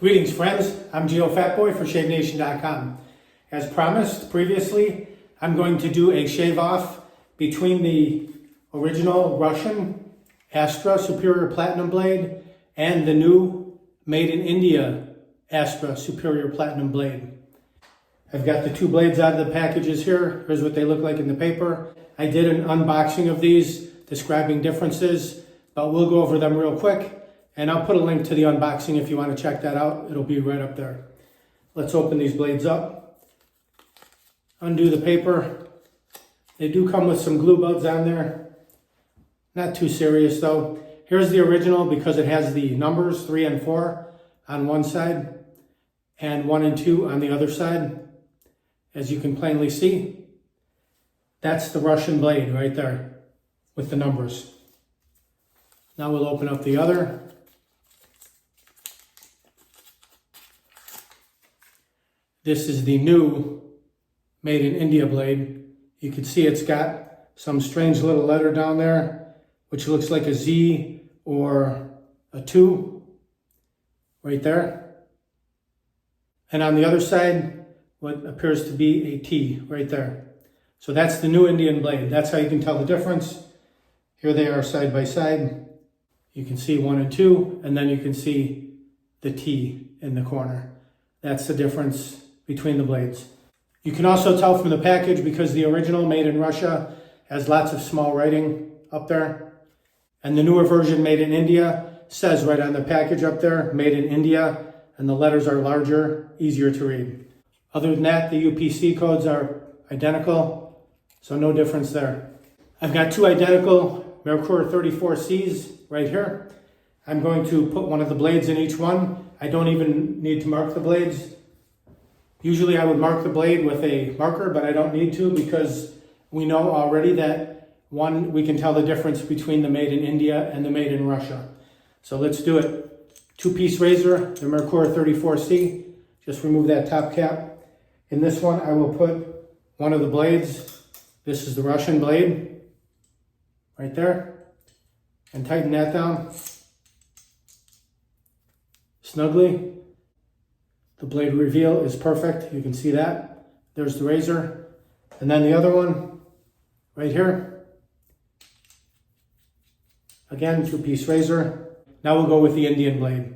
Greetings friends, I'm Geofatboy for ShaveNation.com. As promised previously, I'm going to do a shave off between the original Russian ASTRA Superior Platinum blade and the new Made in India ASTRA Superior Platinum blade. I've got the two blades out of the packages here. Here's what they look like in the paper. I did an unboxing of these describing differences, but we'll go over them real quick. And I'll put a link to the unboxing if you want to check that out. It'll be right up there. Let's open these blades up. Undo the paper. They do come with some glue buds on there. Not too serious though. Here's the original because it has the numbers 3 and 4 on one side and 1 and 2 on the other side. As you can plainly see, that's the Russian blade right there with the numbers. Now we'll open up the other. This is the new Made in India blade. You can see it's got some strange little letter down there, which looks like a Z or a 2 right there. And on the other side, what appears to be a T right there. So that's the new Indian blade. That's how you can tell the difference. Here they are side by side. You can see 1 and 2, and then you can see the T in the corner. That's the difference between the blades. You can also tell from the package because the original Made in Russia has lots of small writing up there. And the newer version Made in India says right on the package up there, Made in India, and the letters are larger, easier to read. Other than that, the UPC codes are identical, so no difference there. I've got two identical Merkur 34Cs right here. I'm going to put one of the blades in each one. I don't even need to mark the blades. Usually I would mark the blade with a marker, but I don't need to because we know already that we can tell the difference between the Made in India and the Made in Russia. So let's do it. 2-piece razor, the Merkur 34C. Just remove that top cap. In this one, I will put one of the blades. This is the Russian blade, right there. And tighten that down snugly. The blade reveal is perfect. You can see that. There's the razor. And then the other one, right here. Again, 2-piece razor. Now we'll go with the Indian blade.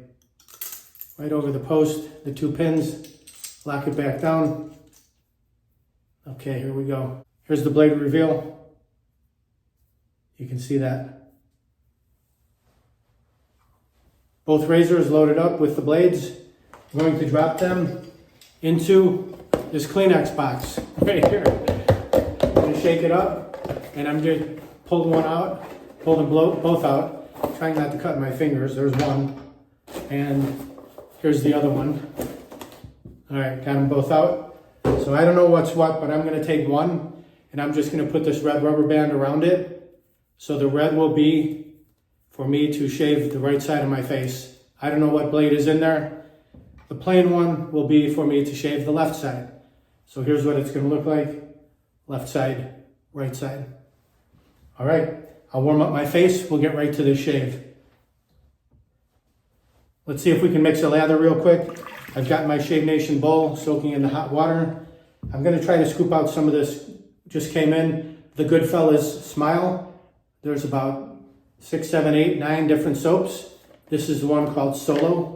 Right over the post, the 2 pins. Lock it back down. Okay, here we go. Here's the blade reveal. You can see that. Both razors loaded up with the blades. I'm going to drop them into this Kleenex box right here. I'm going to shake it up and I'm going to pull one out, pull them both out, trying not to cut my fingers. There's one and here's the other one. All right, got them both out. So I don't know what's what, but I'm going to take one and I'm just going to put this red rubber band around it. So the red will be for me to shave the right side of my face. I don't know what blade is in there. The plain one will be for me to shave the left side. So here's what it's going to look like. Left side, right side. All right, I'll warm up my face. We'll get right to this shave. Let's see if we can mix a lather real quick. I've got my Shave Nation bowl soaking in the hot water. I'm going to try to scoop out some of this. Just came in. The Goodfellas Smile. There's about 6, 7, 8, 9 different soaps. This is the one called Solo.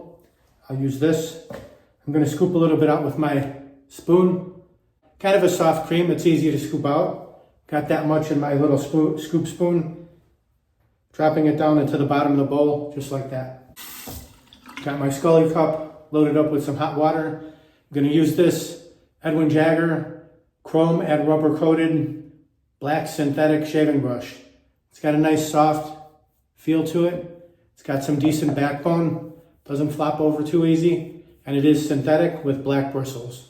I'll use this. I'm going to scoop a little bit out with my spoon. Kind of a soft cream. It's easy to scoop out. Got that much in my little scoop spoon. Dropping it down into the bottom of the bowl, just like that. Got my Scully cup loaded up with some hot water. I'm going to use this Edwin Jagger Chrome Add Rubber Coated Black Synthetic Shaving Brush. It's got a nice soft feel to it. It's got some decent backbone. Doesn't flop over too easy, and it is synthetic with black bristles.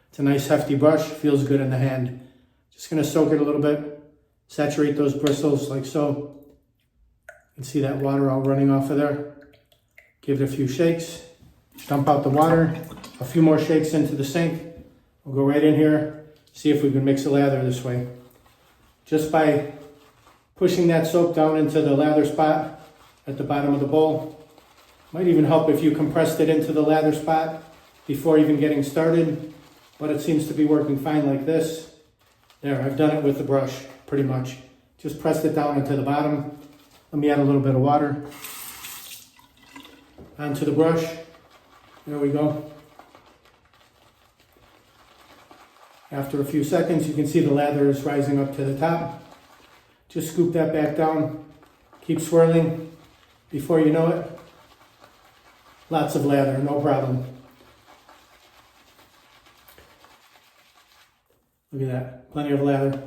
It's a nice hefty brush, feels good in the hand. Just gonna soak it a little bit, saturate those bristles like so. You can see that water all running off of there. Give it a few shakes, dump out the water, a few more shakes into the sink. We'll go right in here, see if we can mix a lather this way. Just by pushing that soap down into the lather spot at the bottom of the bowl, Might even help if you compressed it into the lather spot before even getting started, but it seems to be working fine like this. There, I've done it with the brush, pretty much. Just pressed it down into the bottom. Let me add a little bit of water onto the brush. There we go. After a few seconds, you can see the lather is rising up to the top. Just scoop that back down. Keep swirling. Before you know it, lots of lather, no problem. Look at that, plenty of lather.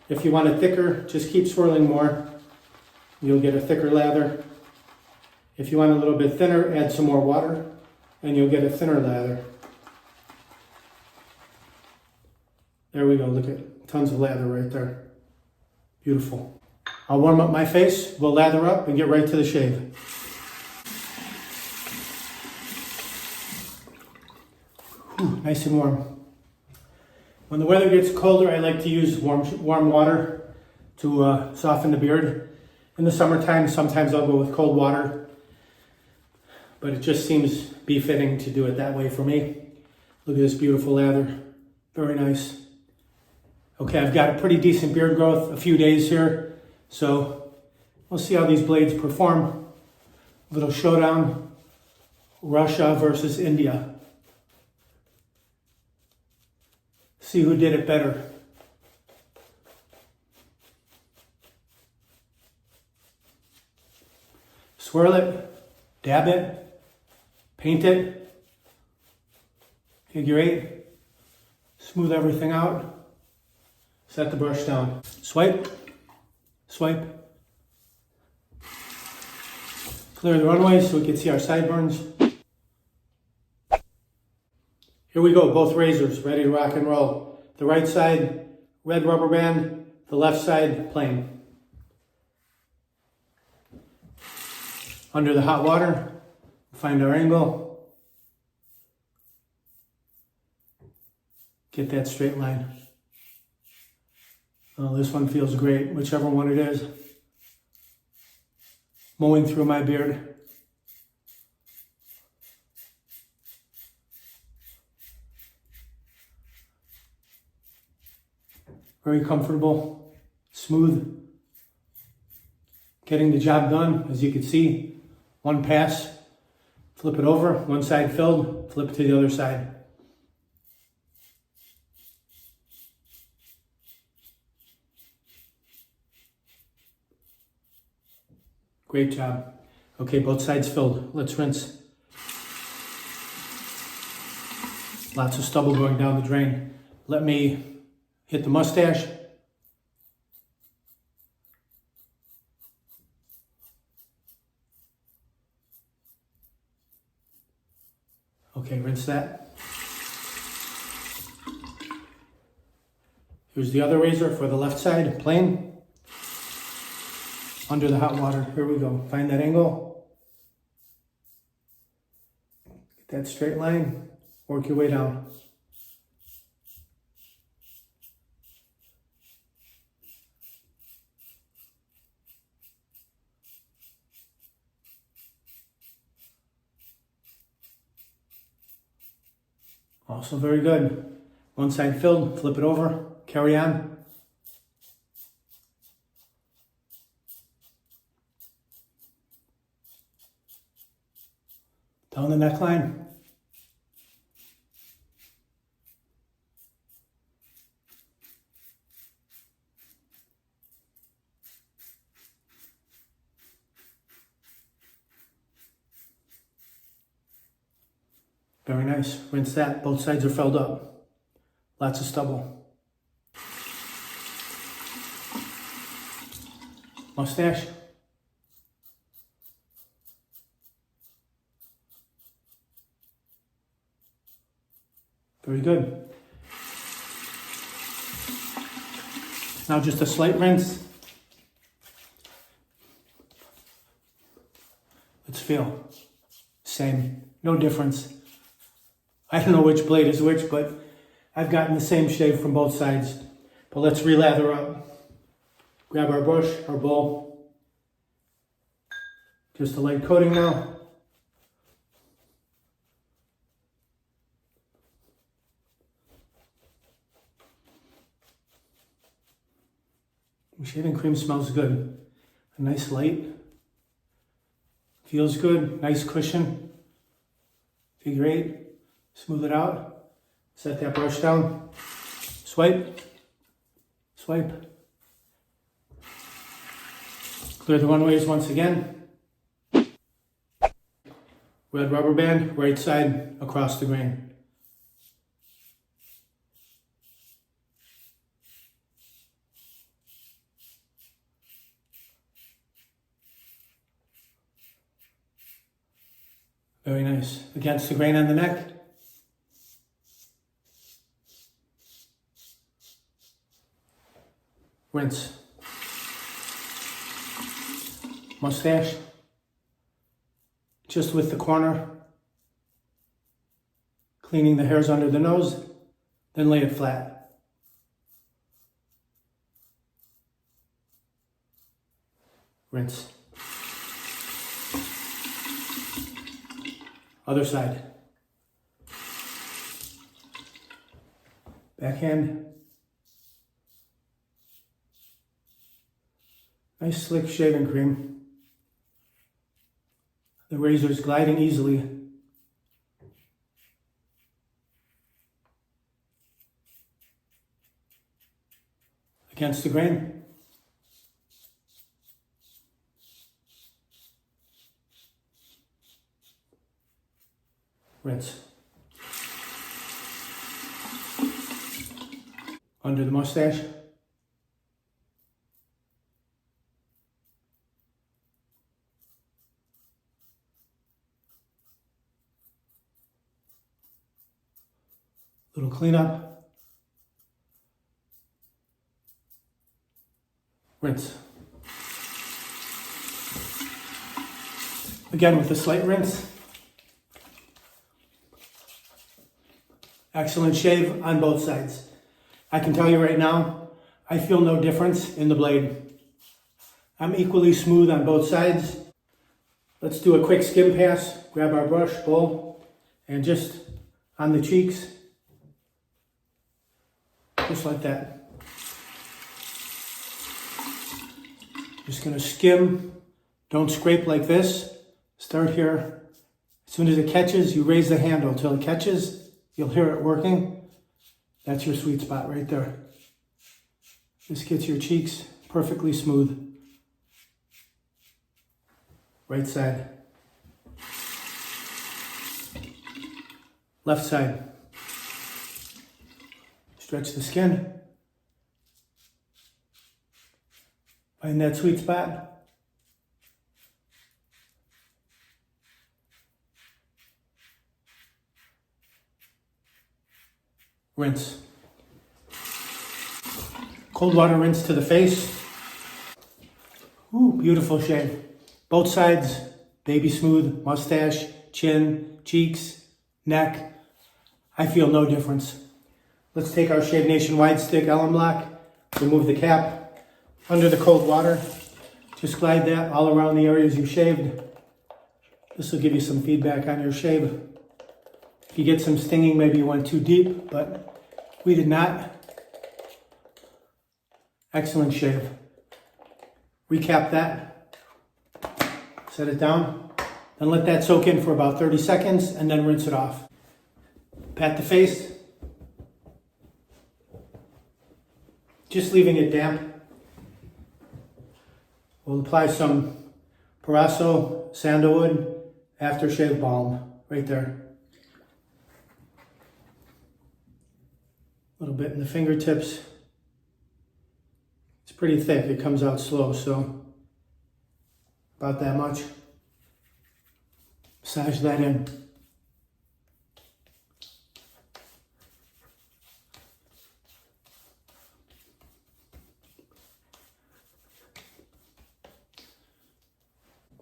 If you want it thicker, just keep swirling more. You'll get a thicker lather. If you want a little bit thinner, add some more water and you'll get a thinner lather. There we go, look at tons of lather right there. Beautiful. I'll warm up my face, we'll lather up and get right to the shave. Whew, nice and warm. When the weather gets colder, I like to use warm water to soften the beard. In the summertime, sometimes I'll go with cold water, but it just seems befitting to do it that way for me. Look at this beautiful lather, very nice. Okay, I've got a pretty decent beard growth, a few days here, so we'll see how these blades perform. A little showdown, Russia versus India. See who did it better. Swirl it, dab it, paint it, figure eight, smooth everything out. Set the brush down. Swipe, swipe. Clear the runway so we can see our sideburns. Here we go, both razors ready to rock and roll. The right side, red rubber band, the left side, plain. Under the hot water, find our angle. Get that straight line. Oh, this one feels great, whichever one it is. Mowing through my beard. Very comfortable, smooth. Getting the job done, as you can see, one pass, flip it over, one side filled, flip to the other side. Great job. Okay, both sides filled. Let's rinse. Lots of stubble going down the drain. Let me hit the mustache. Okay, rinse that. Here's the other razor for the left side, plain. Under the hot water, here we go. Find that angle. Get that straight line. Work your way down. Also very good. One side filled, flip it over, carry on. Down the neckline. Very nice. Rinse that. Both sides are filled up. Lots of stubble. Mustache. Very good. Now just a slight rinse. Let's feel. Same. No difference. I don't know which blade is which, but I've gotten the same shave from both sides. But let's relather up. Grab our brush, our bowl. Just a light coating now. Shaving cream smells good. A nice light. Feels good. Nice cushion. Figure 8. Smooth it out. Set that brush down. Swipe. Swipe. Clear the runways once again. Red rubber band, right side across the grain. Very nice. Against the grain on the neck. Rinse. Mustache. Just with the corner. Cleaning the hairs under the nose. Then lay it flat. Rinse. Other side. Backhand. Nice slick shaving cream. The razor is gliding easily. Against the grain. Rinse. Under the mustache. Little cleanup. Rinse. Again with a slight rinse. Excellent shave on both sides. I can tell you right now, I feel no difference in the blade. I'm equally smooth on both sides. Let's do a quick skim pass. Grab our brush, bowl, and just on the cheeks, just like that. Just gonna skim, don't scrape like this. Start here. As soon as it catches, you raise the handle until it catches. You'll hear it working. That's your sweet spot right there. This gets your cheeks perfectly smooth. Right side. Left side. Stretch the skin. Find that sweet spot. Rinse. Cold water rinse to the face. Ooh, beautiful shave. Both sides, baby smooth, mustache, chin, cheeks, neck. I feel no difference. Let's take our Shave Nation wide stick Allen block, remove the cap, under the cold water. Just glide that all around the areas you shaved. This will give you some feedback on your shave. If you get some stinging, maybe you went too deep, but we did not. Excellent shave. Recap that. Set it down. Then let that soak in for about 30 seconds and then rinse it off. Pat the face. Just leaving it damp. We'll apply some Parasso Sandalwood Aftershave Balm right there. A little bit in the fingertips. It's pretty thick, it comes out slow, so about that much. Massage that in.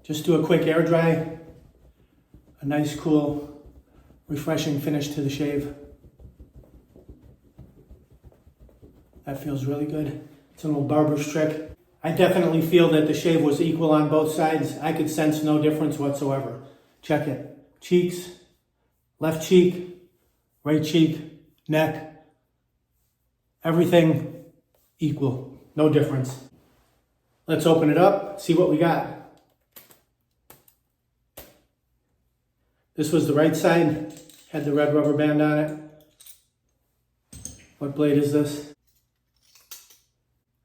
Just do a quick air dry. A nice, cool, refreshing finish to the shave. That feels really good. It's an old barber's trick. I definitely feel that the shave was equal on both sides. I could sense no difference whatsoever. Check it. Cheeks, left cheek, right cheek, neck, everything equal. No difference. Let's open it up, see what we got. This was the right side, had the red rubber band on it. What blade is this?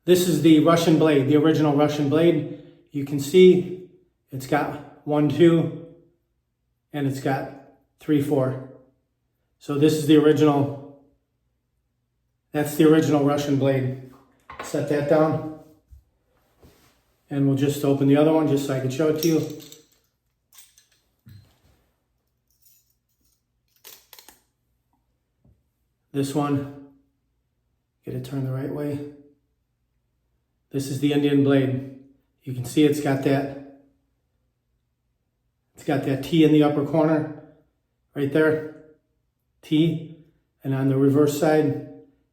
This is the Russian blade, the original Russian blade. You can see it's got 1, 2, and it's got 3, 4. So this is the original, that's the original Russian blade. Set that down. And we'll just open the other one just so I can show it to you. This one, get it turned the right way. This is the Indian blade. You can see it's got that T in the upper corner, right there, T. And on the reverse side,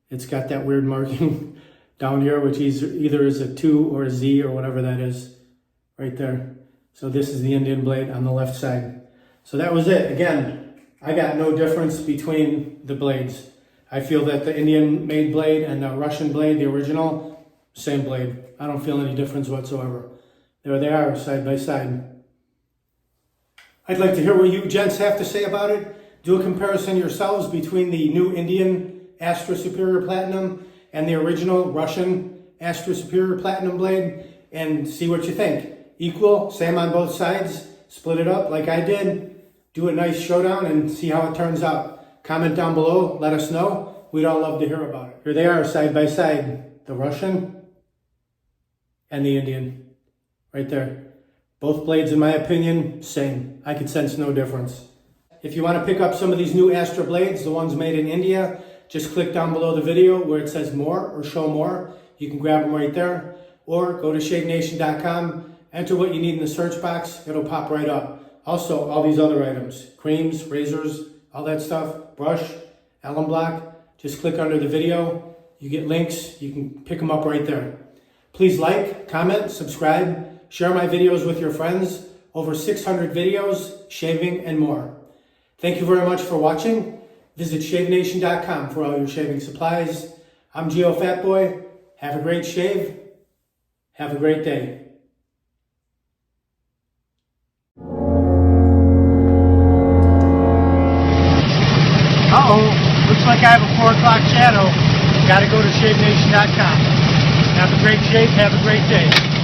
it's got that weird marking down here, which either is a 2 or a Z or whatever that is, right there. So this is the Indian blade on the left side. So that was it. Again, I got no difference between the blades. I feel that the Indian made blade and the Russian blade, the original, same blade. I don't feel any difference whatsoever. There they are, side by side. I'd like to hear what you gents have to say about it. Do a comparison yourselves between the new Indian ASTRA Superior Platinum and the original Russian ASTRA Superior Platinum blade and see what you think. Equal, same on both sides, split it up like I did. Do a nice showdown and see how it turns out. Comment down below, let us know. We'd all love to hear about it. Here they are, side by side, the Russian and the Indian, right there. Both blades, in my opinion, same. I could sense no difference. If you want to pick up some of these new ASTRA blades, the ones made in India, just click down below the video where it says more or show more. You can grab them right there. Or go to ShaveNation.com, enter what you need in the search box, it'll pop right up. Also, all these other items, creams, razors, all that stuff, brush, alum block, just click under the video. You get links, you can pick them up right there. Please like, comment, subscribe, share my videos with your friends. Over 600 videos, shaving and more. Thank you very much for watching. Visit ShaveNation.com for all your shaving supplies. I'm Geofatboy. Have a great shave. Have a great day. Uh-oh, looks like I have a 4 o'clock shadow. Gotta go to ShaveNation.com. Have a great shave, have a great day.